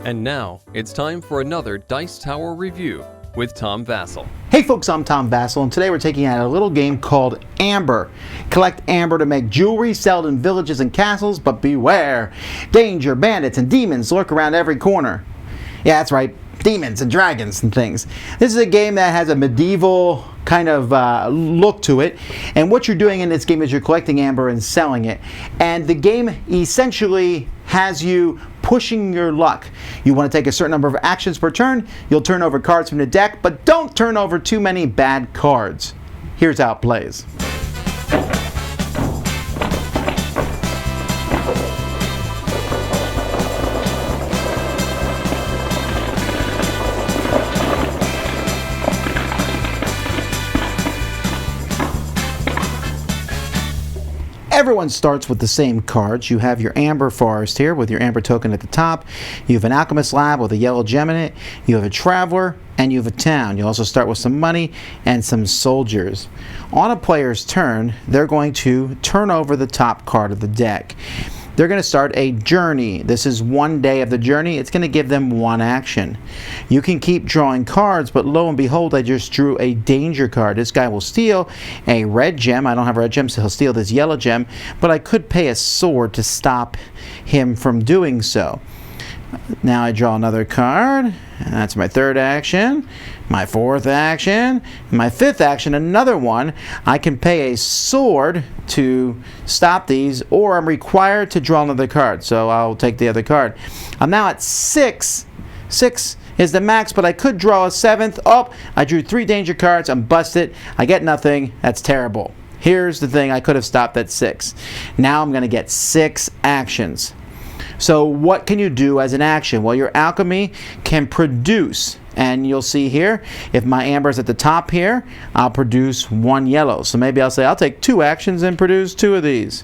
And now, it's time for another Dice Tower review with Tom Vasel. Hey folks, I'm Tom Vasel, and today we're taking out a little game called Ambar. Collect amber to make jewelry, sell it in villages and castles, but beware! Danger, bandits, and demons lurk around every corner. Yeah, that's right, demons and dragons and things. This is a game that has a medieval kind of look to it, and what you're doing in this game is you're collecting amber and selling it, and the game essentially has you pushing your luck. You want to take a certain number of actions per turn. You'll turn over cards from the deck, but don't turn over too many bad cards. Here's how it plays. Everyone starts with the same cards. You have your Amber Forest here with your Amber token at the top. You have an Alchemist Lab with a yellow gem in it. You have a Traveler, and you have a Town. You also start with some money and some soldiers. On a player's turn, they're going to turn over the top card of the deck. They're going to start a journey. This is one day of the journey. It's going to give them one action. You can keep drawing cards, but lo and behold, I just drew a danger card. This guy will steal a red gem. I don't have a red gem, so he'll steal this yellow gem, but I could pay a sword to stop him from doing so. Now I draw another card. That's my third action, my fourth action, my fifth action, another one. I can pay a sword to stop these, or I'm required to draw another card, so I'll take the other card. I'm now at 6. 6 is the max, but I could draw a 7th. Oh, I drew 3 danger cards. I'm busted. I get nothing. That's terrible. Here's the thing. I could have stopped at 6. Now I'm going to get 6 actions. So what can you do as an action? Well, your alchemy can produce, and you'll see here, if my amber is at the top here, I'll produce 1 yellow. So maybe I'll say I'll take 2 actions and produce 2 of these.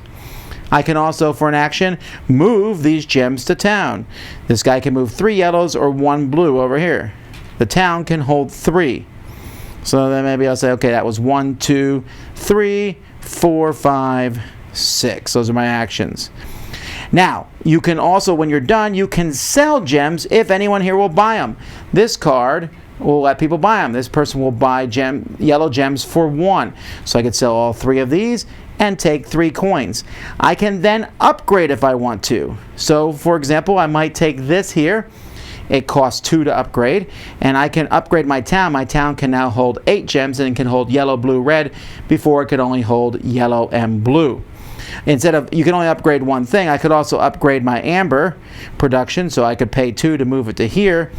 I can also, for an action, move these gems to town. This guy can move 3 yellows or 1 blue over here. The town can hold 3. So then maybe I'll say, okay, that was 1, 2, 3, 4, 5, 6. Those are my actions. Now, you can also, when you're done, you can sell gems if anyone here will buy them. This card will let people buy them. This person will buy yellow gems for 1. So I could sell all 3 of these and take 3 coins. I can then upgrade if I want to. So, for example, I might take this here. It costs 2 to upgrade, and I can upgrade my town. My town can now hold 8 gems and can hold yellow, blue, red. Before it could only hold yellow and blue. Instead of, you can only upgrade one thing, I could also upgrade my amber production, so I could pay 2 to move it to here.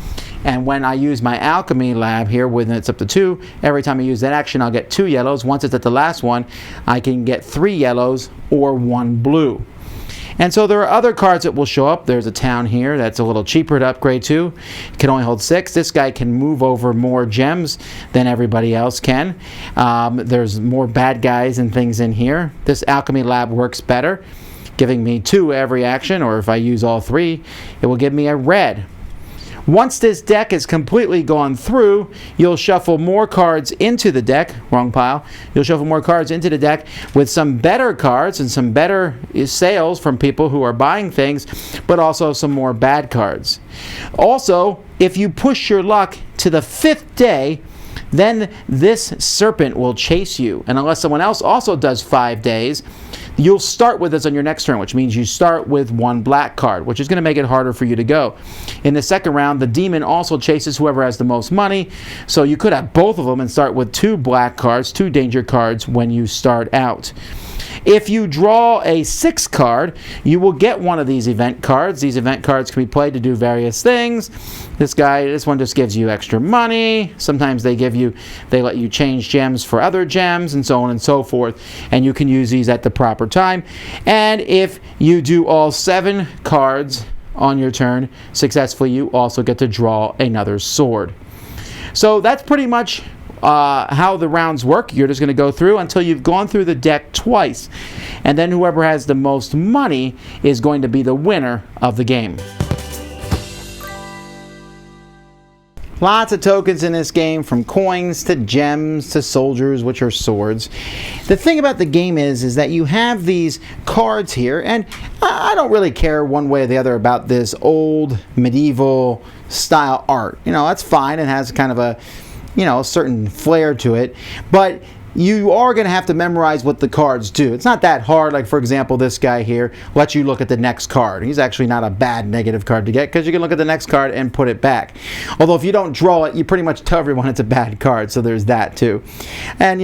And when I use my alchemy lab here, when it's up to 2, every time I use that action, I'll get 2 yellows. Once it's at the last one, I can get 3 yellows or 1 blue. And so there are other cards that will show up. There's a town here that's a little cheaper to upgrade to. It can only hold 6. This guy can move over more gems than everybody else can. There's more bad guys and things in here. This alchemy lab works better, giving me 2 every action, or if I use all 3, it will give me a red. Once this deck is completely gone through, you'll shuffle more cards into the deck. Wrong pile. You'll shuffle more cards into the deck with some better cards and some better sales from people who are buying things, but also some more bad cards. Also, if you push your luck to the 5th day, then this serpent will chase you. And unless someone else also does 5 days, you'll start with this on your next turn, which means you start with 1 black card, which is going to make it harder for you to go. In the second round, the demon also chases whoever has the most money, so you could have both of them and start with 2 black cards, 2 danger cards when you start out. If you draw a 6 card, you will get one of these event cards. These event cards can be played to do various things. This one just gives you extra money. Sometimes they let you change gems for other gems, and so on and so forth. And you can use these at the proper time. And if you do all 7 cards on your turn successfully, you also get to draw another sword. So that's pretty much how the rounds work. You're just going to go through until you've gone through the deck twice, and then whoever has the most money is going to be the winner of the game. Lots of tokens in this game, from coins to gems to soldiers, which are swords. The thing about the game is that you have these cards here, and I don't really care one way or the other about this old medieval style art. That's fine. It has kind of a certain flair to it, but you are going to have to memorize what the cards do. It's not that hard. Like, for example, this guy here lets you look at the next card. He's actually not a bad negative card to get, because you can look at the next card and put it back. Although if you don't draw it, you pretty much tell everyone it's a bad card, so there's that too. And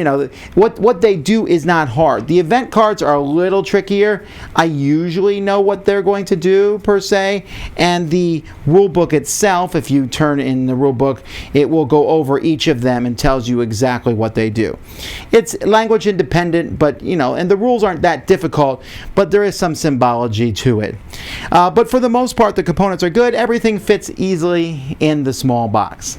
what they do is not hard. The event cards are a little trickier. I usually know what they're going to do per se, and the rule book itself, if you turn in the rule book, it will go over each of them and tells you exactly what they do. It's language independent, but and the rules aren't that difficult, but there is some symbology to it. But for the most part, the components are good. Everything fits easily in the small box.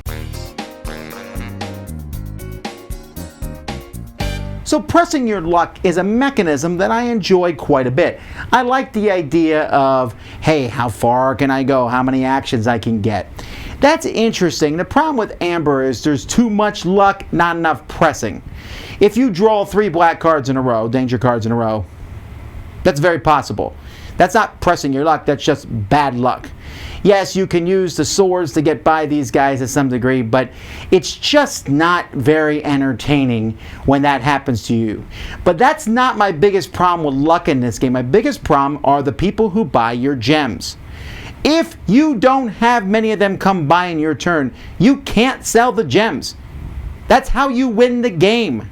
So pressing your luck is a mechanism that I enjoy quite a bit. I like the idea of, hey, how far can I go? How many actions I can get? That's interesting. The problem with Amber is there's too much luck, not enough pressing. If you draw 3 black cards in a row, danger cards in a row, that's very possible. That's not pressing your luck, that's just bad luck. Yes, you can use the swords to get by these guys to some degree, but it's just not very entertaining when that happens to you. But that's not my biggest problem with luck in this game. My biggest problem are the people who buy your gems. If you don't have many of them come by in your turn, you can't sell the gems. That's how you win the game.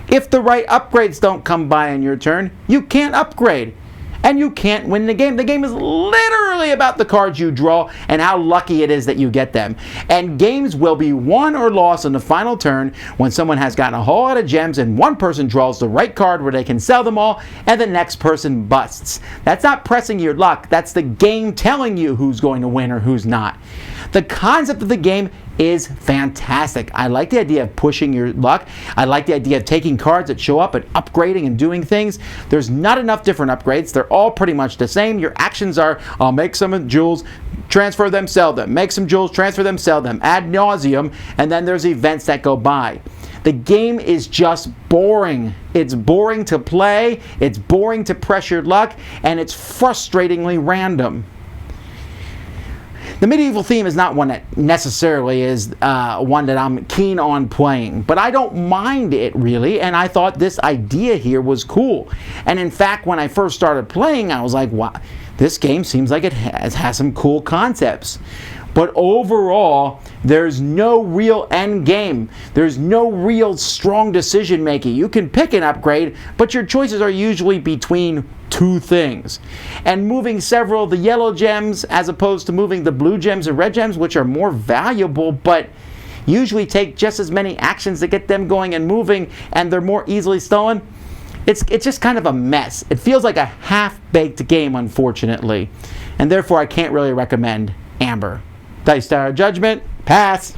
If the right upgrades don't come by in your turn, you can't upgrade. And you can't win the game. The game is literally about the cards you draw and how lucky it is that you get them. And games will be won or lost on the final turn when someone has gotten a whole lot of gems and one person draws the right card where they can sell them all and the next person busts. That's not pressing your luck. That's the game telling you who's going to win or who's not. The concept of the game is fantastic. I like the idea of pushing your luck. I like the idea of taking cards that show up and upgrading and doing things. There's not enough different upgrades. They're all pretty much the same. Your actions are, I'll make some jewels, transfer them, sell them. Make some jewels, transfer them, sell them. Ad nauseum. And then there's events that go by. The game is just boring. It's boring to play. It's boring to press your luck. And it's frustratingly random. The medieval theme is not one that necessarily is one that I'm keen on playing, but I don't mind it really, and I thought this idea here was cool. And in fact, when I first started playing, I was like, wow, this game seems like it has some cool concepts. But overall, there's no real end game. There's no real strong decision making. You can pick an upgrade, but your choices are usually between 2 things. And moving several of the yellow gems as opposed to moving the blue gems and red gems, which are more valuable, but usually take just as many actions to get them going and moving, and they're more easily stolen. It's just kind of a mess. It feels like a half-baked game, unfortunately. And therefore, I can't really recommend Amber. Dice Tower Judgment, pass.